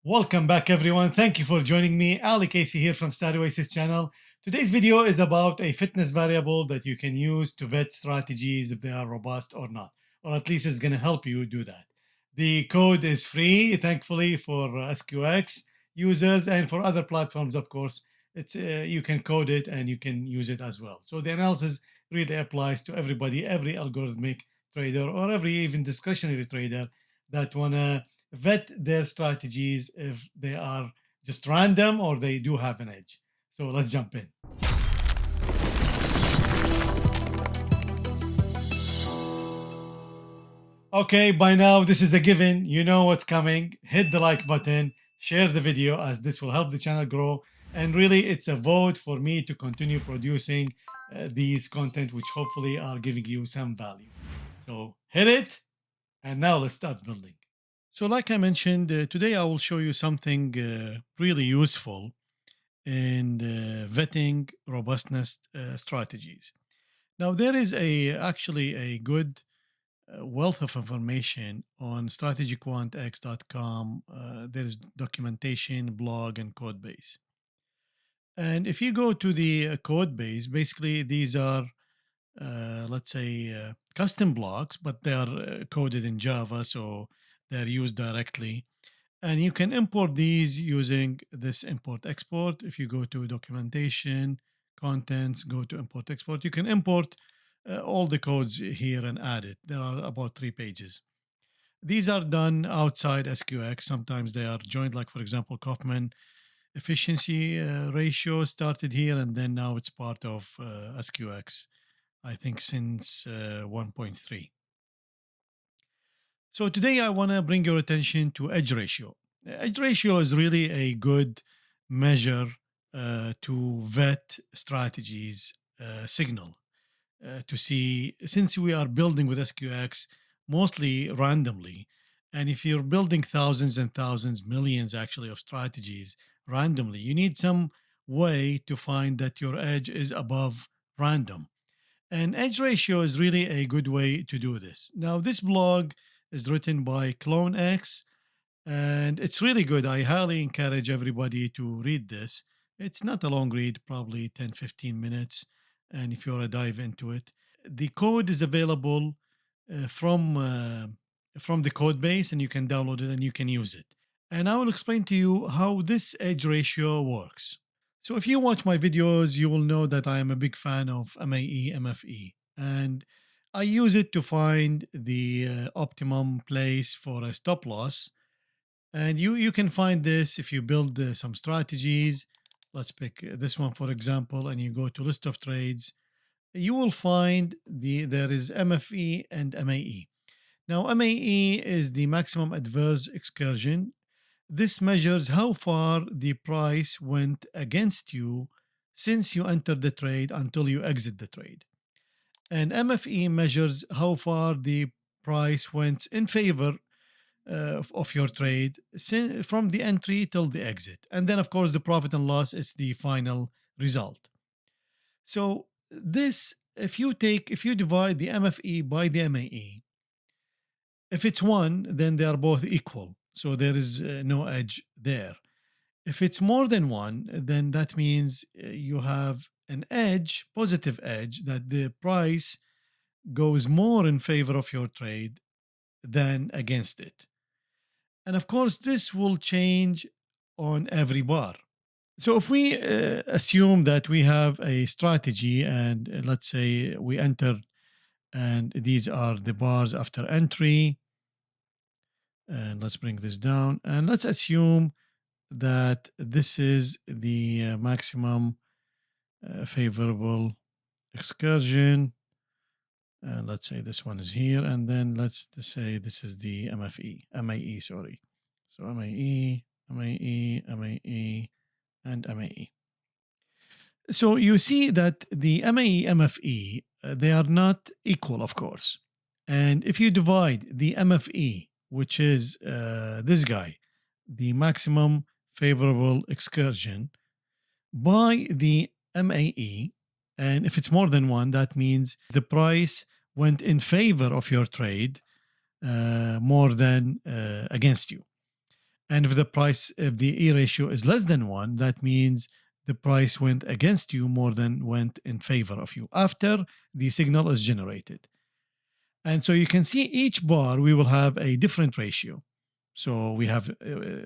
Welcome back, everyone. Thank you for joining me. Ali Casey here from StrategyQuant channel. Today's video is about a fitness variable that you can use to vet strategies if they are robust or not, or at least it's going to help you do that. The code is free, thankfully, for SQX users and for other platforms, of course. It's you can code it and you can use it as well. So the analysis really applies to everybody, every algorithmic trader or every even discretionary trader that want to vet their strategies if they are just random or they do have an edge. So let's jump in. Okay, by now this is a given. You know what's coming. Hit the like button, share the video as this will help the channel grow. And really, it's a vote for me to continue producing these content, which hopefully are giving you some value. So hit it. And now let's start building. So like I mentioned, today I will show you something really useful in vetting robustness strategies. Now there is actually a good wealth of information on strategyquantx.com. There is documentation, blog, and code base. And if you go to the code base, basically these are let's say custom blocks, but they are coded in Java, so they're used directly. And you can import these using this import export. If you go to documentation, contents, go to import export, you can import all the codes here and add it. There are about 3 pages. These are done outside SQX. Sometimes they are joined, like for example, Kaufman efficiency ratio started here, and then now it's part of SQX. I think since 1.3. So today I want to bring your attention to edge ratio. Edge ratio is really a good measure to vet strategies signal to see, since we are building with SQX mostly randomly, and if you're building thousands and thousands, millions actually of strategies randomly, you need some way to find that your edge is above random. And edge ratio is really a good way to do this. Now, this blog is written by CloneX, and it's really good. I highly encourage everybody to read this. It's not a long read, probably 10, 15 minutes. And if you want to dive into it, the code is available from the code base, and you can download it and you can use it. And I will explain to you how this edge ratio works. So if you watch my videos, you will know that I am a big fan of MAE, MFE, and I use it to find the optimum place for a stop loss. And you can find this if you build some strategies. Let's pick this one, for example, and you go to list of trades. You will find there is MFE and MAE. Now, MAE is the maximum adverse excursion. This measures how far the price went against you since you entered the trade until you exit the trade. And MFE measures how far the price went in favor of your trade from the entry till the exit. And then, of course, the profit and loss is the final result. So this, if you divide the MFE by the MAE, if it's 1, then they are both equal. So there is no edge there. If it's more than 1, then that means you have an edge, positive edge, that the price goes more in favor of your trade than against it. And of course, this will change on every bar. So if we assume that we have a strategy, and let's say we enter, and these are the bars after entry, and let's bring this down, and let's assume that this is the maximum favorable excursion, and let's say this one is here, and then let's say this is the MAE, sorry. So MAE, MAE, MAE, and MAE. So you see that the MAE, MFE, they are not equal, of course. And if you divide the MFE, which is this guy, the maximum favorable excursion, by the MAE, and if it's more than 1, that means the price went in favor of your trade more than against you. And if the E ratio is less than 1, that means the price went against you more than went in favor of you after the signal is generated. And so you can see each bar, we will have a different ratio. So we have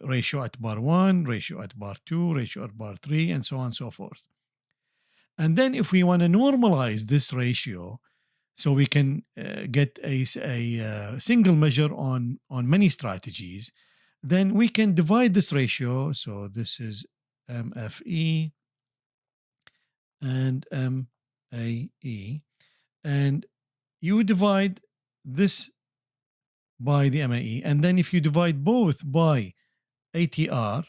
ratio at bar 1, ratio at bar 2, ratio at bar 3, and so on and so forth. And then if we want to normalize this ratio, so we can get a single measure on many strategies, then we can divide this ratio. So this is MFE and MAE. And you divide this by the MAE. And then if you divide both by ATR,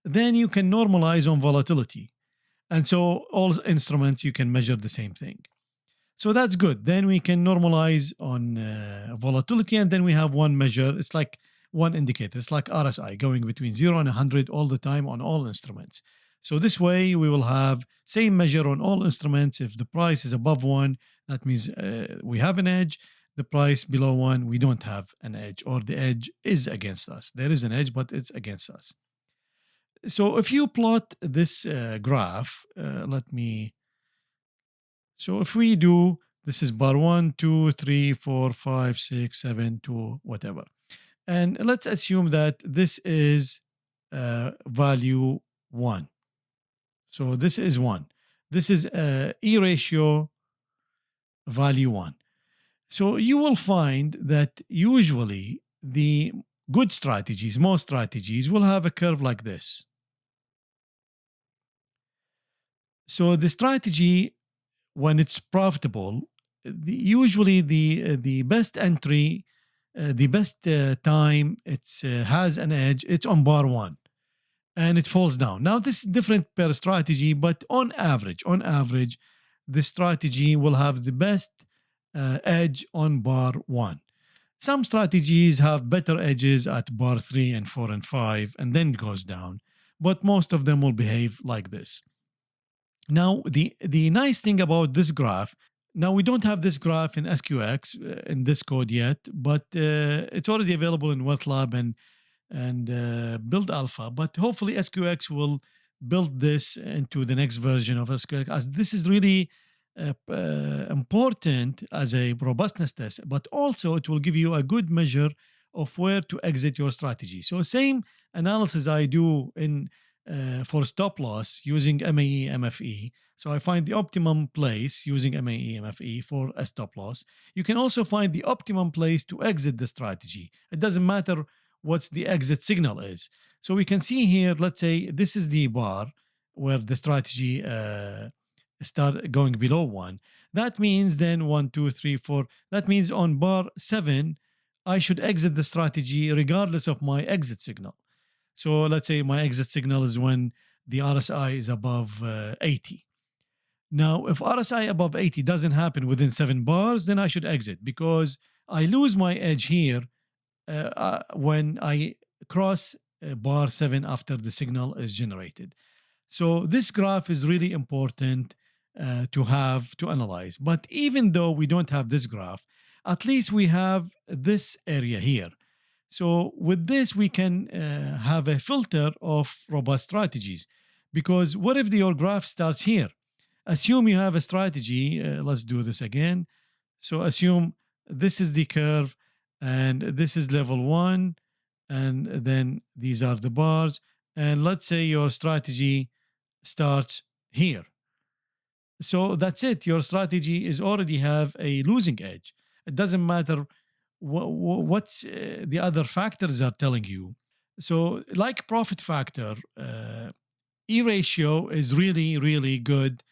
then you can normalize on volatility. And so all instruments, you can measure the same thing. So that's good. Then we can normalize on volatility, and then we have one measure. It's like one indicator. It's like RSI going between 0 and 100 all the time on all instruments. So this way we will have same measure on all instruments. If the price is above 1, that means we have an edge. The price below 1, we don't have an edge, or the edge is against us. There is an edge, but it's against us. So if you plot this graph, so if we do, this is bar 1, 2, 3, 4, 5, 6, 7, 2, whatever. And let's assume that this is value 1. So this is 1. This is E ratio value 1. So you will find that usually the good strategies, most strategies, will have a curve like this. So the strategy, when it's profitable, usually the best entry, the best time it has an edge, it's on bar 1, and it falls down. Now this is different per strategy, but on average, the strategy will have the best edge on bar 1. Some strategies have better edges at bar 3 and 4 and 5, and then it goes down, but most of them will behave like this. Now, the nice thing about this graph, now we don't have this graph in SQX in this code yet, but it's already available in WealthLab and Build Alpha. But hopefully SQX will build this into the next version of SQX, as this is really important as a robustness test, but also it will give you a good measure of where to exit your strategy. So same analysis I do in for stop loss using MAE, MFE. So I find the optimum place using MAE, MFE for a stop loss. You can also find the optimum place to exit the strategy. It doesn't matter what the exit signal is. So we can see here, let's say this is the bar where the strategy start going below 1. That means then 1, 2, 3, 4. That means on bar 7, I should exit the strategy regardless of my exit signal. So let's say my exit signal is when the RSI is above 80. Now, if RSI above 80 doesn't happen within 7 bars, then I should exit, because I lose my edge here when I cross bar 7 after the signal is generated. So this graph is really important to have to analyze. But even though we don't have this graph, at least we have this area here. So with this, we can have a filter of robust strategies, because what if your graph starts here? Assume you have a strategy. Let's do this again. So assume this is the curve and this is level 1, and then these are the bars. And let's say your strategy starts here. So that's it. Your strategy is already have a losing edge. It doesn't matter what's the other factors are telling you. So like profit factor, E ratio is really, really good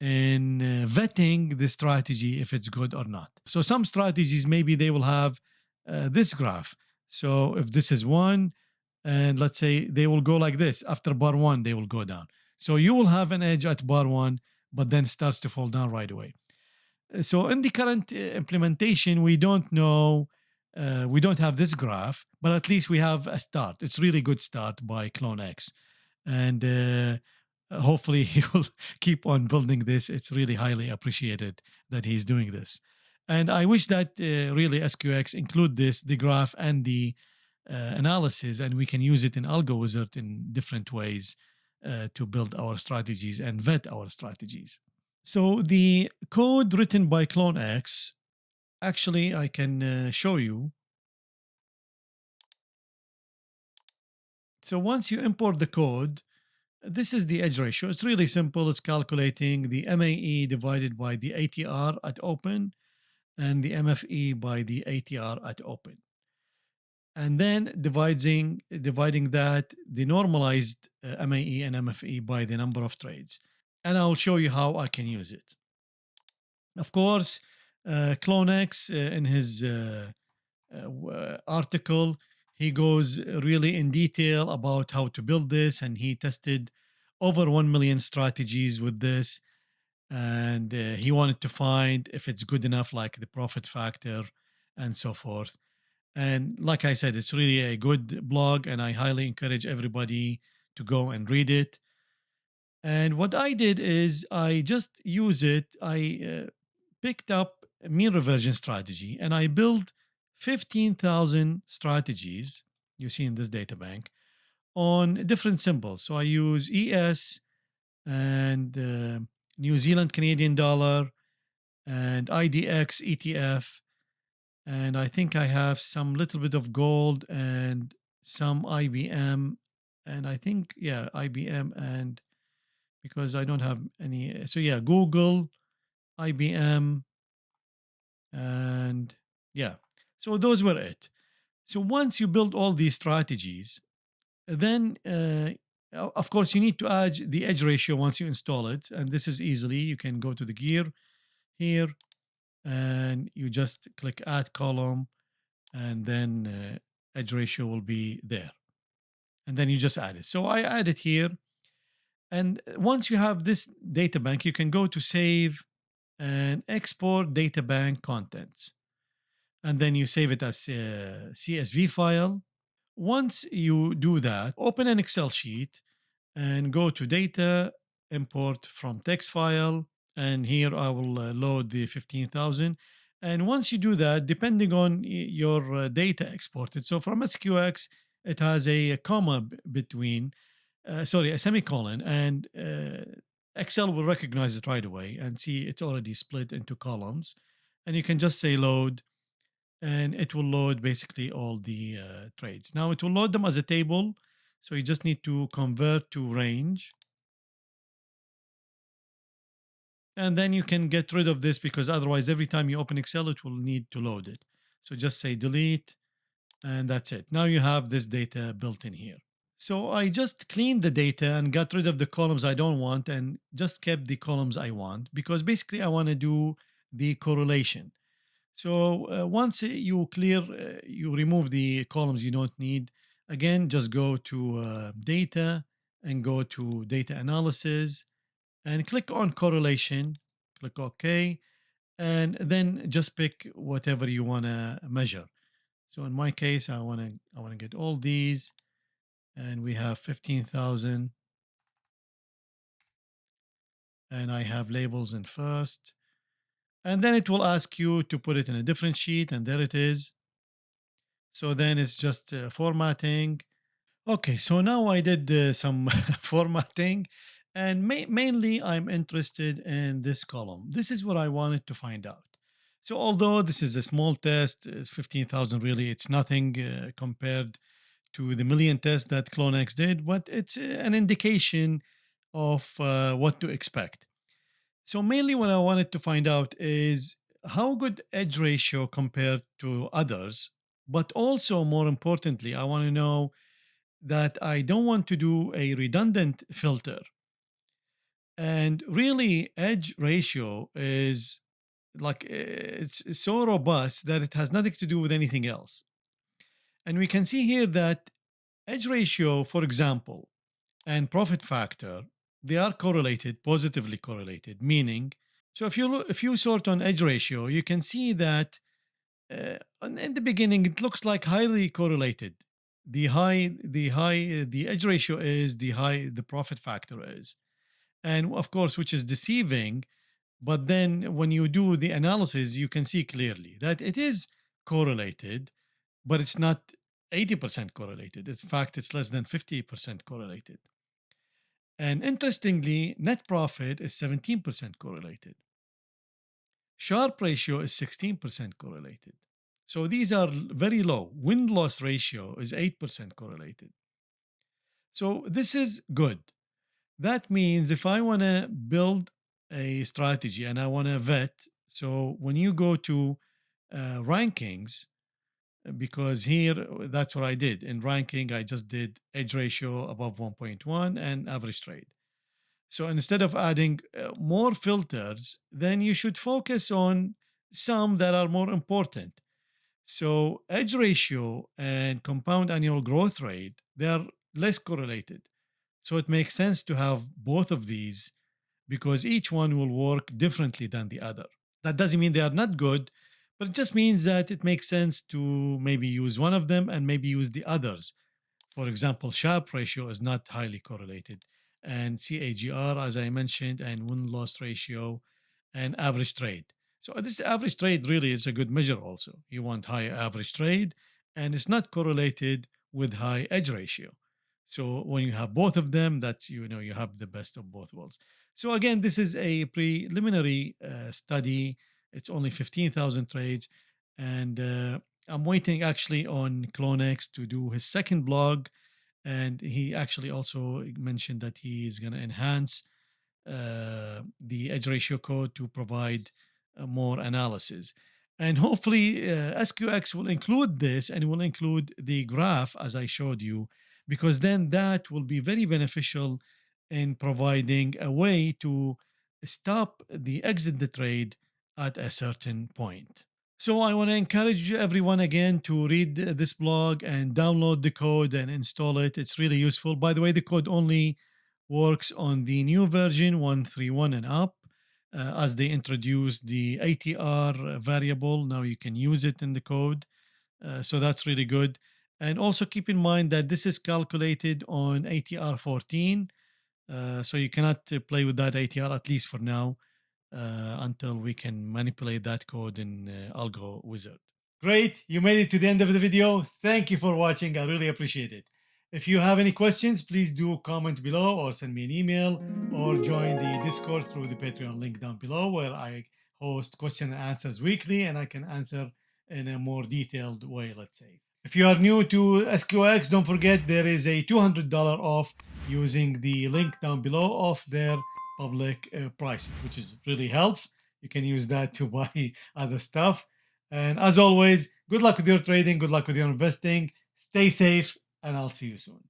in vetting the strategy if it's good or not. So some strategies, maybe they will have this graph. So if this is 1, and let's say they will go like this, after bar 1, they will go down. So you will have an edge at bar 1, but then starts to fall down right away. So in the current implementation, we don't know, we don't have this graph, but at least we have a start. It's really good start by CloneX. And hopefully he will keep on building this. It's really highly appreciated that he's doing this. And I wish that really SQX include this, the graph and the analysis, and we can use it in Algo Wizard in different ways to build our strategies and vet our strategies. So the code written by CloneX, actually, I can show you. So once you import the code, this is the edge ratio. It's really simple. It's calculating the MAE divided by the ATR at open and the MFE by the ATR at open. And then dividing that, the normalized MAE and MFE by the number of trades. And I'll show you how I can use it. Of course, CloneX in his article, he goes really in detail about how to build this, and he tested over 1 million strategies with this, and he wanted to find if it's good enough, like the profit factor and so forth. And like I said, it's really a good blog, and I highly encourage everybody to go and read it. And what I did is I just use it. I picked up a mean reversion strategy, and I built 15,000 strategies you see in this data bank on different symbols. So I use ES and New Zealand Canadian dollar and IDX ETF. And I think I have some little bit of gold and some IBM. And I think, yeah, IBM, and because I don't have any. So yeah, Google, IBM, and yeah. So those were it. So once you build all these strategies, then of course you need to add the edge ratio once you install it. And this is easily, you can go to the gear here and you just click add column, and then edge ratio will be there. And then you just add it. So I add it here. And once you have this data bank, you can go to save and export data bank contents. And then you save it as a CSV file. Once you do that, open an Excel sheet and go to data, import from text file. And here I will load the 15,000. And once you do that, depending on your data exported, so from SQX, it has a comma between, a semicolon, and Excel will recognize it right away and see it's already split into columns. And you can just say load, and it will load basically all the trades. Now it will load them as a table. So you just need to convert to range. And then you can get rid of this, because otherwise every time you open Excel, it will need to load it. So just say delete, and that's it. Now you have this data built in here. So I just cleaned the data and got rid of the columns I don't want and just kept the columns I want, because basically I want to do the correlation. So once you you remove the columns you don't need, again, just go to data and go to data analysis and click on correlation, click OK, and then just pick whatever you want to measure. So in my case, I want to get all these, and we have 15,000, and I have labels in first, and then it will ask you to put it in a different sheet, and there it is. So then it's just formatting. Okay, so now I did some formatting, and mainly I'm interested in this column. This is what I wanted to find out. So although this is a small test, it's 15,000 really, it's nothing compared to the million tests that CloneX did, but it's an indication of what to expect. So mainly what I wanted to find out is how good edge ratio compared to others, but also more importantly, I want to know that I don't want to do a redundant filter. And really, edge ratio is like it's so robust that it has nothing to do with anything else. And we can see here that edge ratio, for example, and profit factor, they are correlated, positively correlated, meaning, so if you sort on edge ratio, you can see that in the beginning it looks like highly correlated. The the edge ratio is, the high the profit factor is, and of course, which is deceiving. But then when you do the analysis, you can see clearly that it is correlated, but it's not 80% correlated. In fact, it's less than 50% correlated. And interestingly, net profit is 17% correlated. Sharp ratio is 16% correlated. So these are very low. Win-loss ratio is 8% correlated. So this is good. That means if I want to build a strategy and I want to vet, so when you go to rankings, because here that's what I did in ranking, I just did edge ratio above 1.1 and average trade. So instead of adding more filters, then you should focus on some that are more important. So edge ratio and compound annual growth rate, they are less correlated. So it makes sense to have both of these because each one will work differently than the other. That doesn't mean they are not good, but it just means that it makes sense to maybe use one of them and maybe use the others. For example, Sharpe ratio is not highly correlated, and CAGR, as I mentioned, and win-loss ratio and average trade. So this average trade really is a good measure also. You want high average trade, and it's not correlated with high edge ratio. So when you have both of them, that's, you know, you have the best of both worlds. So again, this is a preliminary study. It's only 15,000 trades, and I'm waiting actually on Clonex to do his second blog, and he actually also mentioned that he is going to enhance the edge ratio code to provide more analysis. And hopefully SQX will include this and will include the graph as I showed you, because then that will be very beneficial in providing a way to stop exit the trade at a certain point. So I want to encourage everyone again to read this blog and download the code and install it. It's really useful. By the way, the code only works on the new version 131 and up. As they introduce the ATR variable, now you can use it in the code. So that's really good. And also keep in mind that this is calculated on ATR 14. So you cannot play with that ATR, at least for now, until we can manipulate that code in Algo Wizard. Great, you made it to the end of the video. Thank you for watching. I really appreciate it. If you have any questions, please do comment below or send me an email or join the Discord through the Patreon link down below, where I host question and answers weekly and I can answer in a more detailed way, let's say. If you are new to SQX, don't forget there is a $200 off using the link down below of their public pricing, which is really helps. You can use that to buy other stuff. And as always, good luck with your trading, good luck with your investing, stay safe, and I'll see you soon.